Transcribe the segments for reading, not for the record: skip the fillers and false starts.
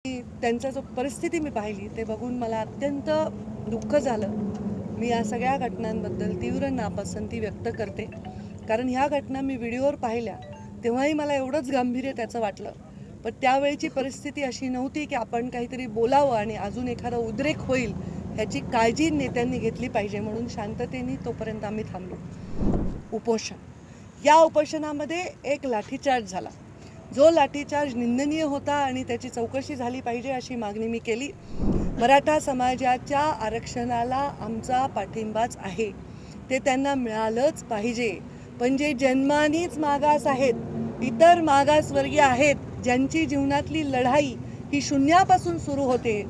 त्यांचा जो परिस्थिती मी पाहिली ते बघून मला अत्यंत दुःख झालं. मी या सगळ्या घटनांबद्दल तीव्र नापसंती व्यक्त करते. कारण ह्या घटना मी व्हिडिओवर पाहिल्या तेव्हाही मला एवढंच गांभीर्य त्याचं वाटलं. पण त्यावेळची परिस्थिती अशी नव्हती की आपण काहीतरी बोलावं आणि अजून एखादा उद्रेक होईल ह्याची काळजी नेत्यांनी घेतली पाहिजे. म्हणून शांततेने तोपर्यंत आम्ही थांबलो. उपोषण, या उपोषणामध्ये एक लाठीचार्ज झाला. जो लाठीचार्ज निंदनीय होता आणि त्याची चौकशी झाली पाहिजे अशी मागणी मी केली. मराठा समाजाच्या आरक्षणाला आमचा पाठिंबाच आहे, ते त्यांना मिळालंच पाहिजे. पण जे जन्मानीच मागास आहेत, इतर मागासवर्गीय आहेत, ज्यांची जीवनातली लढाई ही शून्यापासून सुरू होते,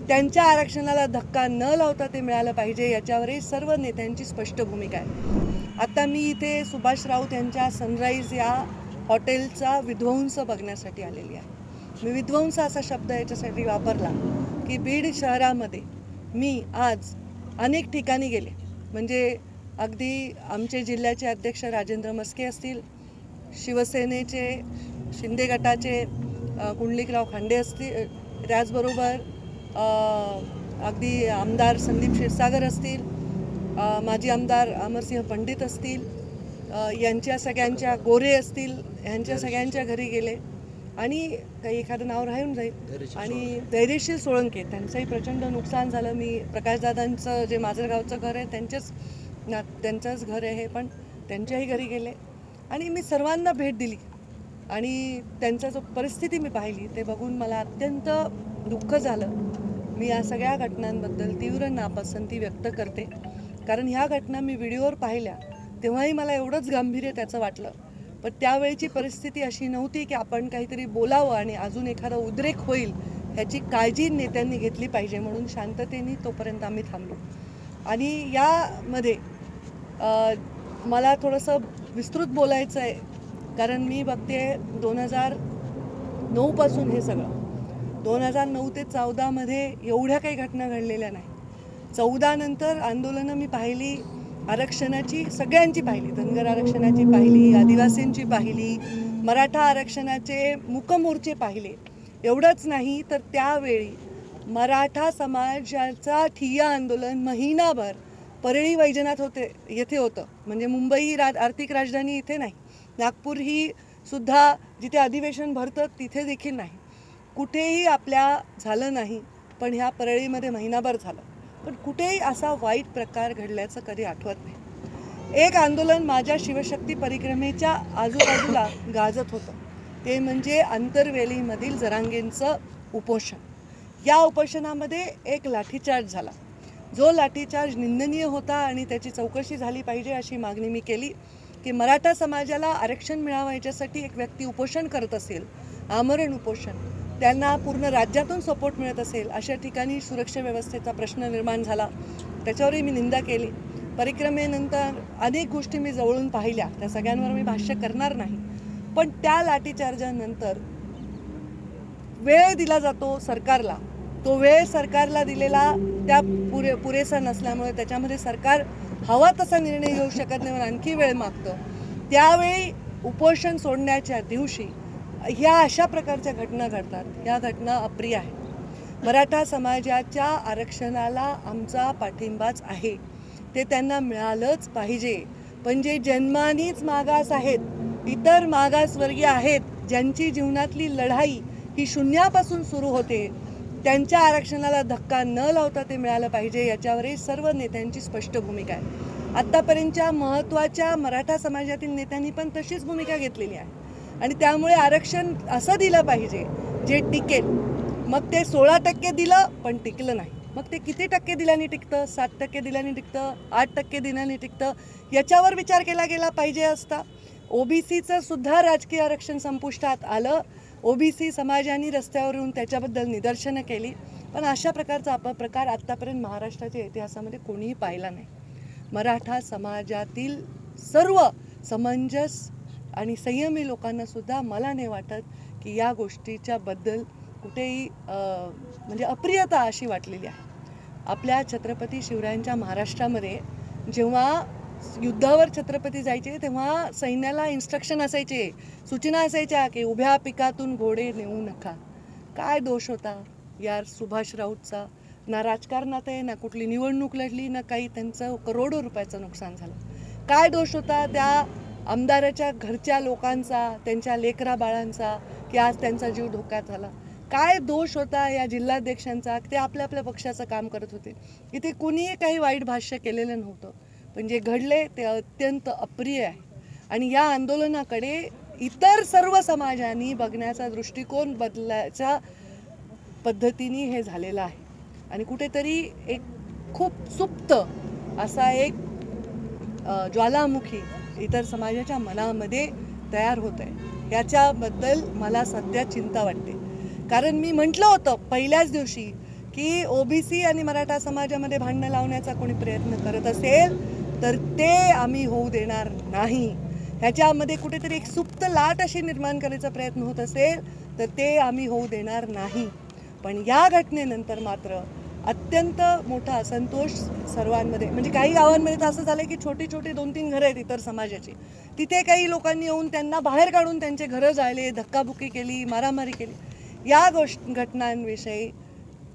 त्यांच्या आरक्षणाला धक्का न लावता ते मिळालं पाहिजे, याच्यावरही सर्व नेत्यांची स्पष्ट भूमिका आहे. आता मी इथे सुभाष राऊत यांच्या सनराईज या हॉटेलचा विध्वंस बघण्यासाठी आलेली आहे. मी विध्वंस असा शब्द याच्यासाठी वापरला की बीड शहरामध्ये मी आज अनेक ठिकाणी गेले. म्हणजे अगदी आमचे जिल्ह्याचे अध्यक्ष राजेंद्र मस्के असतील, शिवसेनेचे शिंदे गटाचे कुंडलिकराव खांडे असतील, त्याचबरोबर अगदी आमदार संदीप क्षीरसागर असतील, माजी आमदार अमरसिंह पंडित असतील, यांच्या सगळ्यांच्या गोरे असतील, यांच्या सगळ्यांच्या घरी गेले. आणि काही एखादं नाव राहून जाईल. आणि धैर्यशील सोळंके, त्यांचंही प्रचंड नुकसान झालं. मी प्रकाशदादांचं जे माजलगावचं घर आहे त्यांचंच घर आहे, पण त्यांच्याही घरी गेले आणि मी सर्वांना भेट दिली. आणि त्यांचा जो परिस्थिती मी पाहिली ते बघून मला अत्यंत दुःख झालं. मी या सगळ्या घटनांबद्दल तीव्र नापसंती व्यक्त करते. कारण ह्या घटना मी व्हिडिओवर पाहिल्या तेव्हाही मला एवढंच गांभीर्य त्याचं वाटलं. पण त्यावेळची परिस्थिती अशी नव्हती की आपण काहीतरी बोलावं आणि अजून एखादा उद्रेक होईल ह्याची काळजी नेत्यांनी घेतली पाहिजे. म्हणून शांततेने तोपर्यंत आम्ही थांबलो. आणि यामध्ये मला थोडंसं विस्तृत बोलायचं आहे. कारण मी बघते 2009पासून हे सगळं, 2009 ते 14मध्ये एवढ्या काही घटना घडलेल्या नाही. 14 नंतर आंदोलनं मी पाहिली, आरक्षणाची सगळ्यांची पाहिली, धनगर आरक्षणाची पाहिली, आदिवासींची पाहिली, मराठा आरक्षणाचे मूकमोर्चे पाहिले. एवढंच नाही तर त्यावेळी मराठा समाजाचा ठिय्या आंदोलन महिनाभर परळी वैजनाथ येथे होतं. म्हणजे मुंबई ही आर्थिक राजधानी इथे नाही, नागपूर ही सुद्धा जिथे अधिवेशन भरतं तिथे देखील नाही, कुठेही आपल्या झालं नाही. पण ह्या परळीमध्ये महिनाभर झालं. पण कुठेही असा वाईट प्रकार घडल्याचं कधी आठवत नाही. एक आंदोलन माझ्या शिवशक्ती परिक्रमेच्या आजूबाजूला गाजत होतं, ते म्हणजे आंतरवेलीमधील जरांगेंचं उपोषण. या उपोषणामध्ये एक लाठीचार्ज झाला. जो लाठीचार्ज निंदनीय होता आणि त्याची चौकशी झाली पाहिजे अशी मागणी मी केली. की मराठा समाजाला आरक्षण मिळावं याच्यासाठी एक व्यक्ती उपोषण करत असेल, आमरण उपोषण, त्यांना पूर्ण राज्यातून सपोर्ट मिळत असेल, अशा ठिकाणी सुरक्षा व्यवस्थेचा प्रश्न निर्माण झाला. त्याच्यावरही मी निंदा केली. परिक्रमेनंतर अनेक गोष्टी मी जवळून पाहिल्या, त्या सगळ्यांवर मी भाष्य करणार नाही. पण त्या लाठीचार्जानंतर वेळ दिला जातो सरकारला, तो वेळ सरकारला दिलेला त्या पुरेसा नसल्यामुळे त्याच्यामध्ये सरकार हवा तसा निर्णय घेऊ शकत नाही, आणखी वेळ मागतं. त्यावेळी उपोषण सोडण्याच्या दिवशी ह्या अशा प्रकारच्या घटना घडतात. ह्या घटना अप्रिय आहेत. मराठा समाजाच्या आरक्षणाला आमचा पाठिंबाच आहे, ते त्यांना मिळालंच पाहिजे. पण जे जन्मानीच मागास आहेत, इतर मागासवर्गीय आहेत, ज्यांची जीवनातली लढाई ही शून्यापासून सुरू होते, त्यांच्या आरक्षणाला धक्का न लावता ते मिळालं पाहिजे, याच्यावरही सर्व नेत्यांची स्पष्ट भूमिका आहे. आत्तापर्यंतच्या महत्त्वाच्या मराठा समाजातील नेत्यांनी पण तशीच भूमिका घेतलेली आहे. आणि त्यामुळे आरक्षण असं दिलं पाहिजे जे टिकेल. मग ते 16% दिलं पण टिकलं नाही, मग ते किती टक्के दिल्याने टिकतं? 7% दिल्याने टिकतं, 8% दिल्याने टिकतं, याच्यावर विचार केला गेला पाहिजे असता. ओबीसीचं सुद्धा राजकीय आरक्षण संपुष्टात आलं. ओबीसी समाजाने रस्त्यावर येऊन त्याच्याबद्दल निदर्शनं केली. पण अशा प्रकारचा अपप्रकार आत्तापर्यंत महाराष्ट्राच्या इतिहासामध्ये कोणीही पाहिला नाही. मराठा समाजातील सर्व समंजस आणि संयमी लोकांना सुद्धा मला नाही वाटत की या गोष्टीच्या बद्दल कुठेही म्हणजे अप्रियता अशी वाटलेली आहे. आपल्या छत्रपती शिवरायांच्या महाराष्ट्रामध्ये जेव्हा युद्धावर छत्रपती जायचे तेव्हा सैन्याला इन्स्ट्रक्शन असायचे, सूचना असायच्या की उभ्या पिकातून घोडे नेऊ नका. काय दोष होता यार सुभाष राऊतचा? ना राजकारणात आहे, ना कुठली निवडणूक लढली, ना काही त्यांचं करोडो रुपयाचं नुकसान झालं. काय दोष होता त्या आमदाराच्या घरच्या लोकांचा, त्यांच्या लेकरा बाळांचा, की आज त्यांचा जीव धोक्यात झाला? काय दोष होता या जिल्हाध्यक्षांचा? ते आपल्या आपल्या पक्षाचं काम करत होते. इथे कुणीही काही वाईट भाष्य केलेलं नव्हतं. पण जे घडले ते अत्यंत अप्रिय आहे. आणि या आंदोलनाकडे इतर सर्व समाजांनी बघण्याचा दृष्टिकोन बदलायच्या पद्धतीने हे झालेलं आहे. आणि कुठेतरी एक खूप सुप्त असा एक ज्वालामुखी इतर समाजाच्या मनामध्ये तयार होत आहे. याच्याबद्दल मला सध्या चिंता वाटते. कारण मी म्हटलं होतं पहिल्याच दिवशी की ओबीसी आणि मराठा समाजामध्ये भांडणं लावण्याचा कोणी प्रयत्न करत असेल तर ते आम्ही होऊ देणार नाही. ह्याच्यामध्ये कुठेतरी एक सुप्त लाट अशी निर्माण करायचा प्रयत्न होत असेल तर ते आम्ही होऊ देणार नाही. पण या घटनेनंतर मात्र अत्यंत मोठा असंतोष सर्वांमध्ये, म्हणजे काही गावांमध्ये तर असं झालं की छोटी छोटी 2-3 घरं आहेत इतर समाजाची, तिथे काही लोकांनी येऊन त्यांना बाहेर काढून त्यांचे घरं जाळले, धक्काबुक्की केली, मारामारी केली. या घटनांविषयी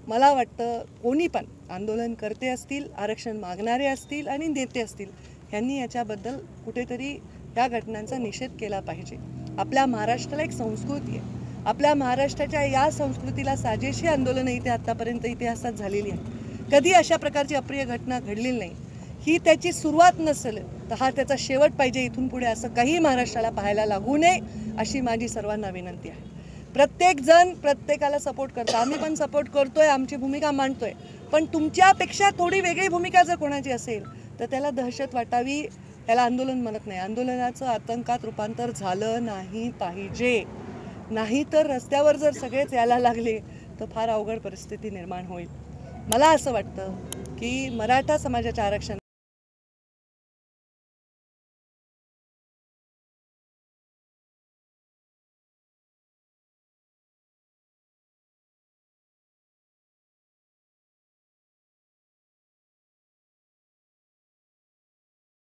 मला वाटतं कोणी पण आंदोलनकर्ते असतील, आरक्षण मागणारे असतील आणि नेते असतील, यांनी याच्याबद्दल कुठेतरी या घटनांचा निषेध केला पाहिजे. आपल्या महाराष्ट्राला एक संस्कृती आहे. आपल्या महाराष्ट्राच्या या संस्कृतीला साजेशी आंदोलनं इथे आत्तापर्यंत इतिहासात झालेली आहे. कधी अशा प्रकारची अप्रिय घटना घडलेली नाही. ही त्याची सुरुवात नसेल तर हा त्याचा शेवट पाहिजे. इथून पुढे असं काही महाराष्ट्राला पाहायला लागू नये अशी माझी सर्वांना विनंती आहे. प्रत्येक जण प्रत्येकाला सपोर्ट करतो, आम्ही पण सपोर्ट करतोय, आमची भूमिका मांडतोय. पण तुमच्यापेक्षा थोडी वेगळी भूमिका जर कोणाची असेल तर त्याला दहशत वाटावी. त्याला आंदोलन म्हणत नाही. आंदोलनाचं आतंकात रूपांतर झालं नाही पाहिजे. नाही तर रस्त्यावर जर सगळेच यायला लागले तर फार अवघड परिस्थिती निर्माण होईल. मला असं वाटतं की मराठा समाजाच्या आरक्षण